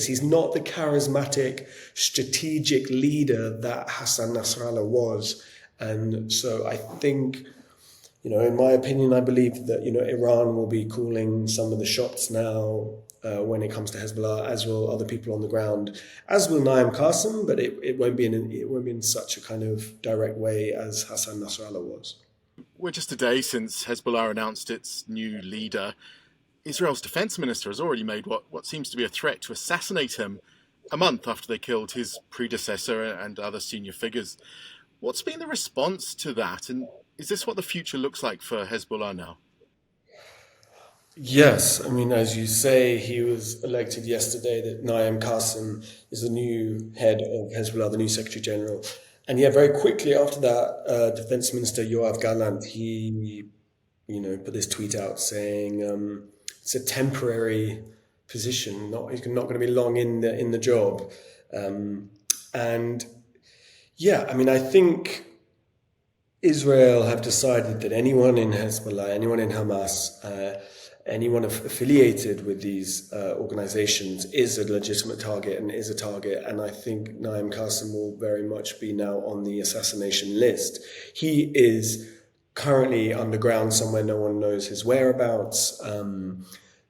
politics. He's not the charismatic, strategic leader that Hassan Nasrallah was. And so I think, in my opinion, I believe that, Iran will be calling some of the shots now when it comes to Hezbollah, as will other people on the ground, as will Naim Qassem, but it won't be in such a kind of direct way as Hassan Nasrallah was. We're just a day since Hezbollah announced its new leader. Israel's defense minister has already made what seems to be a threat to assassinate him a month after they killed his predecessor and other senior figures. What's been the response to that, and is this what the future looks like for Hezbollah now? Yes, as you say, he was elected yesterday, that Naim Qassem is the new head of Hezbollah, the new Secretary General. And very quickly after that, Defense Minister Yoav Gallant, he, put this tweet out saying it's a temporary position, he's not going to be long in the job. I think Israel have decided that anyone in Hezbollah, anyone in Hamas, anyone affiliated with these organizations is a legitimate target and is a target. And I think Naim Qassem will very much be now on the assassination list. He is currently underground somewhere. No one knows his whereabouts.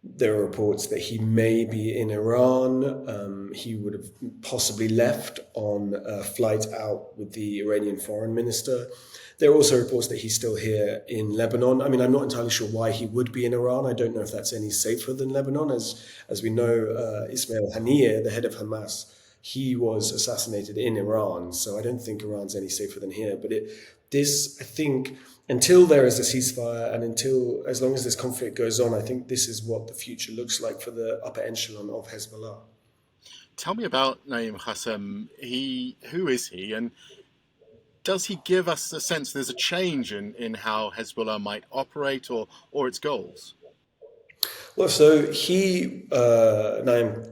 There are reports that he may be in Iran. He would have possibly left on a flight out with the Iranian foreign minister. There are also reports that he's still here in Lebanon. I'm not entirely sure why he would be in Iran. I don't know if that's any safer than Lebanon. As we know, Ismail Haniyeh, the head of Hamas, he was assassinated in Iran. So I don't think Iran's any safer than here. But I think, until there is a ceasefire and as long as this conflict goes on, I think this is what the future looks like for the upper echelon of Hezbollah. Tell me about Naim Qassem. Who is he? And does he give us a sense there's a change in how Hezbollah might operate or its goals? Well, so Naim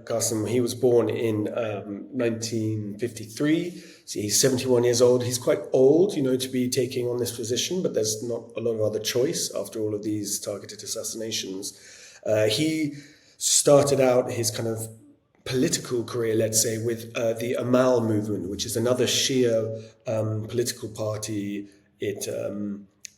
Qassem, he was born in 1953. So he's 71 years old. He's quite old, to be taking on this position, but there's not a lot of other choice after all of these targeted assassinations. He started out his kind of political career, let's say, with the Amal movement, which is another Shia political party.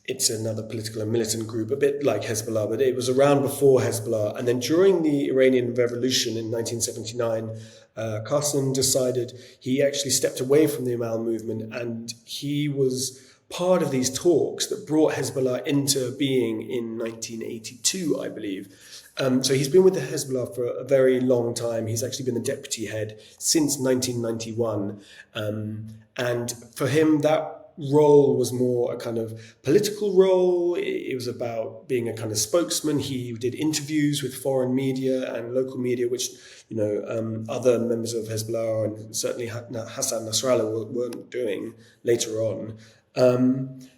It's another political and militant group, a bit like Hezbollah, but it was around before Hezbollah. And then during the Iranian Revolution in 1979, Qassem decided he actually stepped away from the Amal movement, and he was part of these talks that brought Hezbollah into being in 1982, I believe. So he's been with the Hezbollah for a very long time. He's actually been the deputy head since 1991. And for him, that role was more a kind of political role. It was about being a kind of spokesman. He did interviews with foreign media and local media, which, other members of Hezbollah and certainly Hassan Nasrallah weren't doing later on.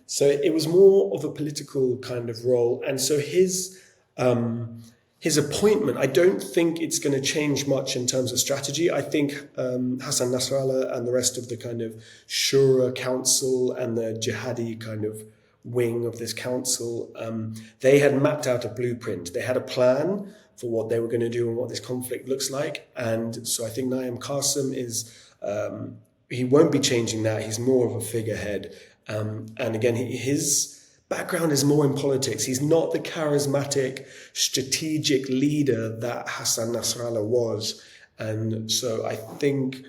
So it was more of a political kind of role. And so his appointment, I don't think it's going to change much in terms of strategy. I think Hassan Nasrallah and the rest of the kind of Shura Council and the jihadi kind of wing of this council, they had mapped out a blueprint. They had a plan for what they were going to do and what this conflict looks like. And so I think Naim Qassem he won't be changing that. He's more of a figurehead. And again, his background is more in politics. He's not the charismatic, strategic leader that Hassan Nasrallah was. And so I think,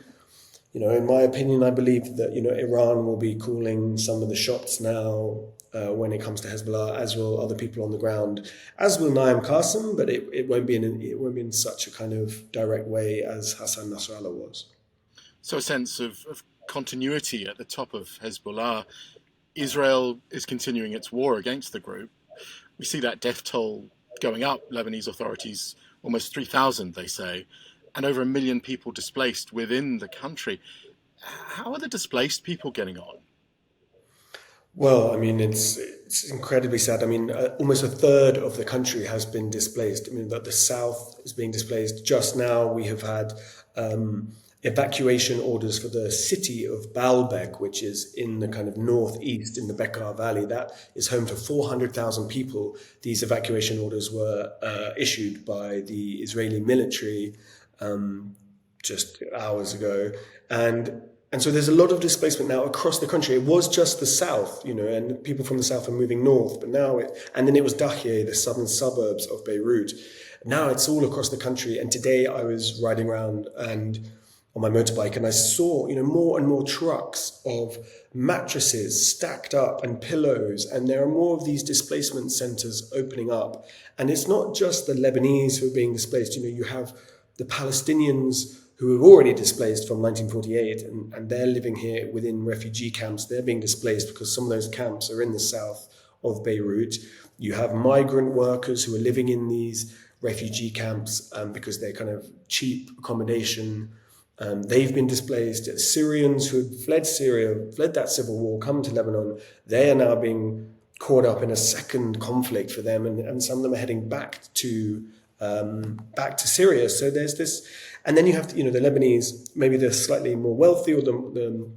in my opinion, I believe that, Iran will be calling some of the shots now when it comes to Hezbollah, as will other people on the ground, as will Naim Qassem, but it won't be in such a kind of direct way as Hassan Nasrallah was. So a sense of continuity at the top of Hezbollah. Israel is continuing its war against the group. We see that death toll going up. Lebanese authorities, almost 3,000, they say, and over 1 million people displaced within the country. How are the displaced people getting on? Well, it's incredibly sad. Almost a third of the country has been displaced. That the south is being displaced. Just now we have had evacuation orders for the city of Baalbek, which is in the kind of northeast in the Bekaa Valley. That is home to 400,000 people. These evacuation orders were issued by the Israeli military. just hours ago, and so there's a lot of displacement now across the country. It was just the south, and people from the south are moving north, but now and then it was Dahieh, the southern suburbs of Beirut. Now it's all across the country. And today I was riding around and on my motorbike, and I saw, more and more trucks of mattresses stacked up and pillows, and there are more of these displacement centers opening up. And it's not just the Lebanese who are being displaced. You have the Palestinians who have already displaced from 1948, and they're living here within refugee camps. They're being displaced because some of those camps are in the south of Beirut. You have migrant workers who are living in these refugee camps because they're kind of cheap accommodation. They've been displaced. Syrians who had fled Syria, fled that civil war, come to Lebanon. They are now being caught up in a second conflict for them, and some of them are heading back to Syria. So there's this, and then you have the Lebanese, maybe the slightly more wealthy or the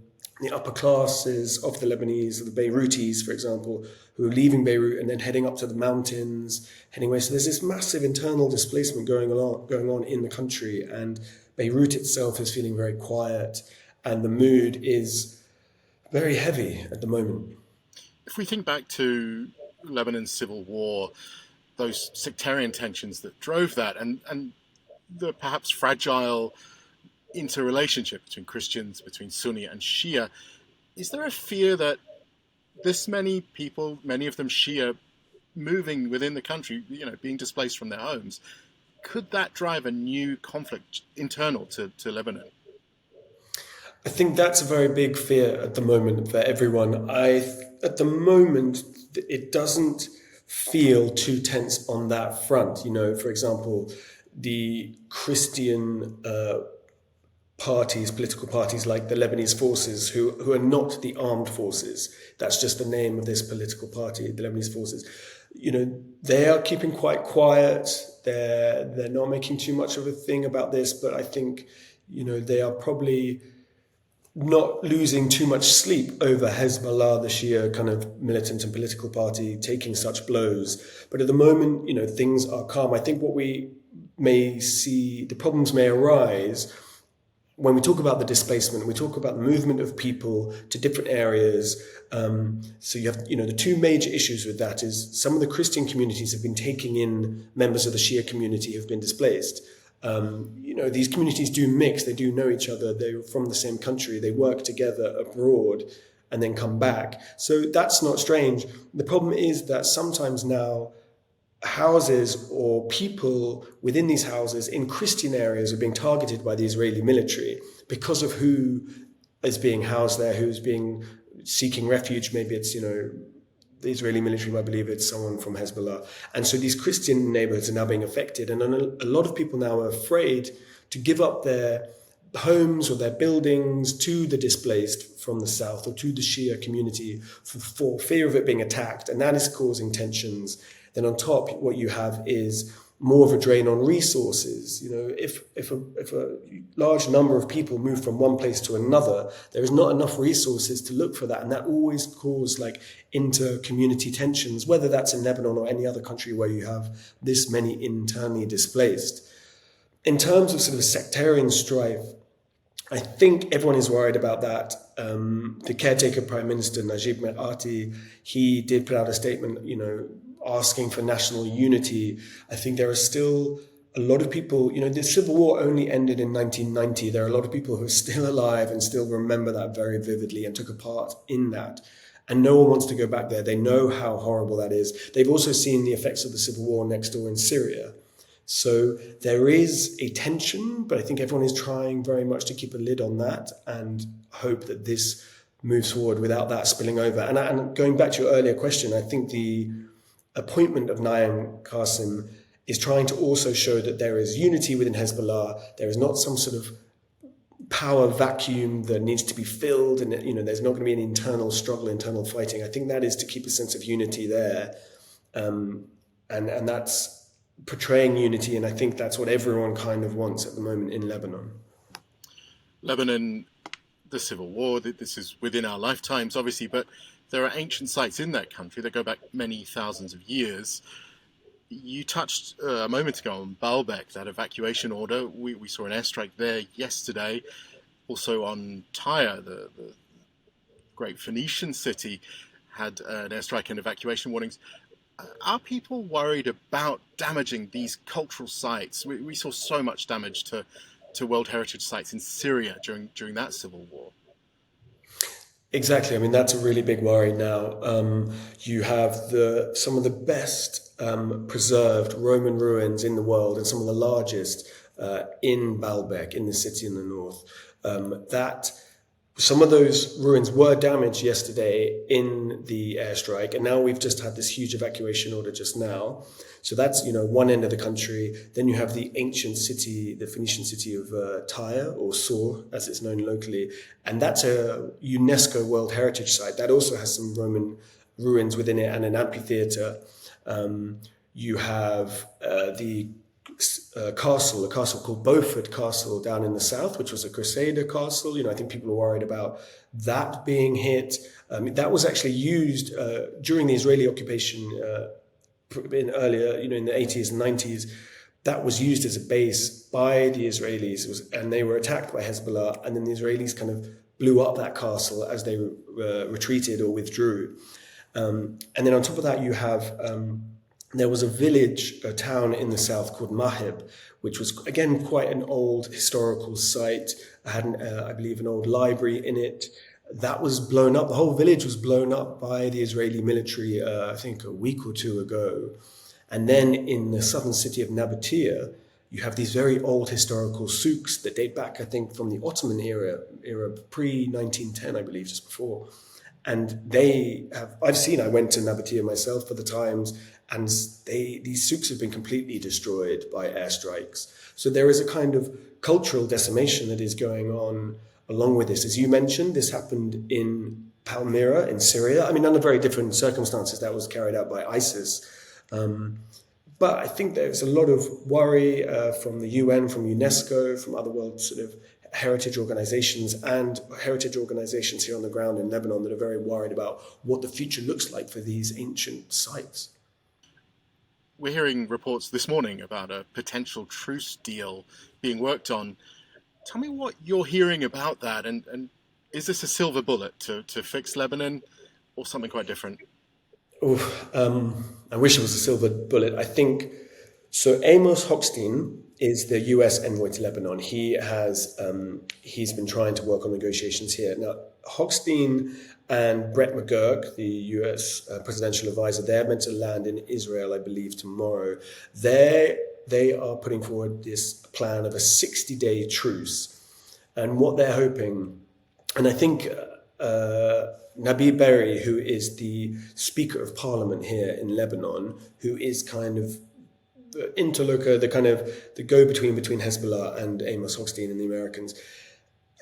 upper classes of the Lebanese, the Beirutis, for example, who are leaving Beirut and then heading up to the mountains, heading away. So there's this massive internal displacement going on in the country, and Beirut itself is feeling very quiet, and the mood is very heavy at the moment. If we think back to Lebanon's civil war, those sectarian tensions that drove that, and the perhaps fragile interrelationship between Christians, between Sunni and Shia, is there a fear that this many people, many of them Shia, moving within the country, being displaced from their homes, could that drive a new conflict internal to Lebanon? I think that's a very big fear at the moment for everyone. At the moment, it doesn't feel too tense on that front. For example, the Christian political parties like the Lebanese Forces, who are not the armed forces. That's just the name of this political party, the Lebanese Forces. They are keeping quite quiet. They're not making too much of a thing about this, but I think, they are probably not losing too much sleep over Hezbollah, the Shia kind of militant and political party, taking such blows. But at the moment, things are calm. I think what we may see, the problems may arise when we talk about the displacement. We talk about the movement of people to different areas. So you have, the two major issues with that is some of the Christian communities have been taking in members of the Shia community who have been displaced. These communities do mix, they do know each other, they're from the same country, they work together abroad and then come back. So that's not strange. The problem is that sometimes now houses or people within these houses in Christian areas are being targeted by the Israeli military because of who is being housed there, who's seeking refuge. Maybe it's, the Israeli military might believe it's someone from Hezbollah. And so these Christian neighborhoods are now being affected. And a lot of people now are afraid to give up their homes or their buildings to the displaced from the south or to the Shia community for fear of it being attacked. And that is causing tensions. Then on top, what you have is more of a drain on resources. If a large number of people move from one place to another, there is not enough resources to look for that. And that always causes inter-community tensions, whether that's in Lebanon or any other country where you have this many internally displaced. In terms of sort of sectarian strife, I think everyone is worried about that. The caretaker Prime Minister, Najib Mikati, he did put out a statement, asking for national unity. I think there are still a lot of people, the civil war only ended in 1990. There are a lot of people who are still alive and still remember that very vividly and took a part in that. And no one wants to go back there. They know how horrible that is. They've also seen the effects of the civil war next door in Syria. So there is a tension, but I think everyone is trying very much to keep a lid on that and hope that this moves forward without that spilling over. And going back to your earlier question, I think the appointment of Qassem is trying to also show that there is unity within Hezbollah. There is not some sort of power vacuum that needs to be filled, and there's not going to be an internal struggle, internal fighting. I think that is to keep a sense of unity there, and that's portraying unity, and I think that's what everyone kind of wants at the moment in Lebanon. Lebanon, the civil war, this is within our lifetimes, obviously, but there are ancient sites in that country that go back many thousands of years. You touched a moment ago on Baalbek, that evacuation order. We saw an airstrike there yesterday. Also on Tyre, the great Phoenician city, had an airstrike and evacuation warnings. Are people worried about damaging these cultural sites? We saw so much damage to World Heritage sites in Syria during that civil war. Exactly. I mean, that's a really big worry now. You have some of the best preserved Roman ruins in the world, and some of the largest in Baalbek, in the city in the north. That some of those ruins were damaged yesterday in the airstrike, and now we've just had this huge evacuation order just now. So that's, one end of the country. Then you have the ancient city, the Phoenician city of Tyre, or Sur, as it's known locally. And that's a UNESCO World Heritage Site. That also has some Roman ruins within it and an amphitheatre. You have the a castle called Beaufort Castle down in the south, which was a Crusader castle. I think people are worried about that being hit. That was actually used during the Israeli occupation in the 80s and 90s. That was used as a base by the Israelis, and they were attacked by Hezbollah, and then the Israelis kind of blew up that castle as they retreated or withdrew. And then on top of that, you have there was a town in the south called Maheb, which was, again, quite an old historical site. It had, I believe, an old library in it. That was blown up. The whole village was blown up by the Israeli military, I think, a week or two ago. And then in the southern city of Nabatea, you have these very old historical souks that date back, I think, from the Ottoman era pre-1910, I believe, just before. And I went to Nabatea myself for the Times, and these souks have been completely destroyed by airstrikes. So there is a kind of cultural decimation that is going on along with this. As you mentioned, this happened in Palmyra in Syria. I mean, under very different circumstances. That was carried out by ISIS. But I think there's a lot of worry from the UN, from UNESCO, from other world sort of heritage organizations, and heritage organizations here on the ground in Lebanon that are very worried about what the future looks like for these ancient sites. We're hearing reports this morning about a potential truce deal being worked on. Tell me what you're hearing about that, and is this a silver bullet to fix Lebanon, or something quite different? I wish it was a silver bullet. I think so. Amos Hochstein is the US envoy to Lebanon. He's been trying to work on negotiations here. Now, Hochstein and Brett McGurk, the US presidential advisor, they're meant to land in Israel, I believe, tomorrow. They are putting forward this plan of a 60-day truce. And what they're hoping, and I think Nabi Berri, who is the Speaker of Parliament here in Lebanon, who is kind of the interlocutor, the go-between between Hezbollah and Amos Hochstein and the Americans.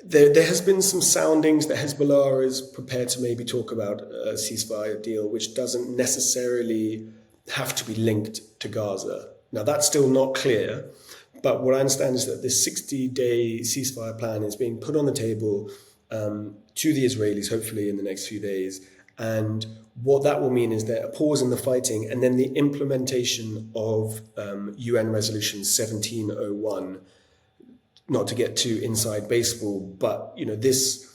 There has been some soundings that Hezbollah is prepared to maybe talk about a ceasefire deal, which doesn't necessarily have to be linked to Gaza. Now, that's still not clear, but what I understand is that this 60-day ceasefire plan is being put on the table to the Israelis, hopefully in the next few days. And what that will mean is that a pause in the fighting and then the implementation of UN Resolution 1701, not to get too inside baseball, but this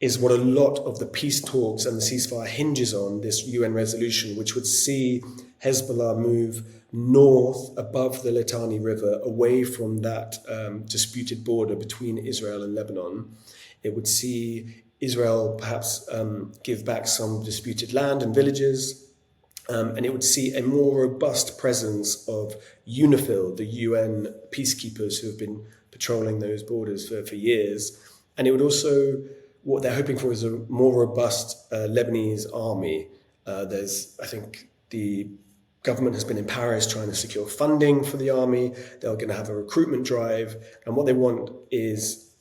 is what a lot of the peace talks and the ceasefire hinges on, this UN resolution, which would see Hezbollah move north above the Litani River, away from that disputed border between Israel and Lebanon. It would see Israel perhaps give back some disputed land and villages, and it would see a more robust presence of UNIFIL, the UN peacekeepers who have been patrolling those borders for years. And it would also, what they're hoping for is a more robust Lebanese army. I think the government has been in Paris trying to secure funding for the army. They're going to have a recruitment drive. And what they want is,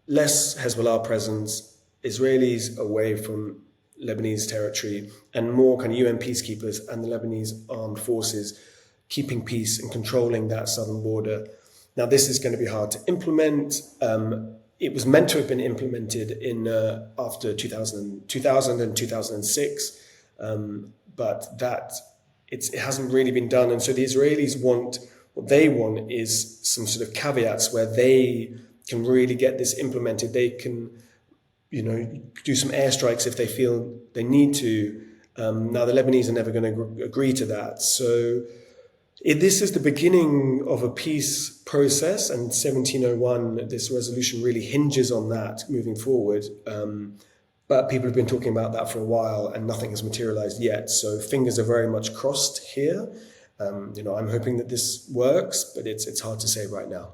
less Hezbollah presence, Israelis away from Lebanese territory, and more kind of UN peacekeepers and the Lebanese armed forces keeping peace and controlling that southern border. Now, this is going to be hard to implement. It was meant to have been implemented in after 2000 and 2006, but that it hasn't really been done. And so the Israelis what they want is some sort of caveats where they can really get this implemented. They can, do some airstrikes if they feel they need to. Now, the Lebanese are never going to agree to that. So this is the beginning of a peace process, and 1701, this resolution really hinges on that moving forward. But people have been talking about that for a while, and nothing has materialized yet. So fingers are very much crossed here. I'm hoping that this works, but it's hard to say right now.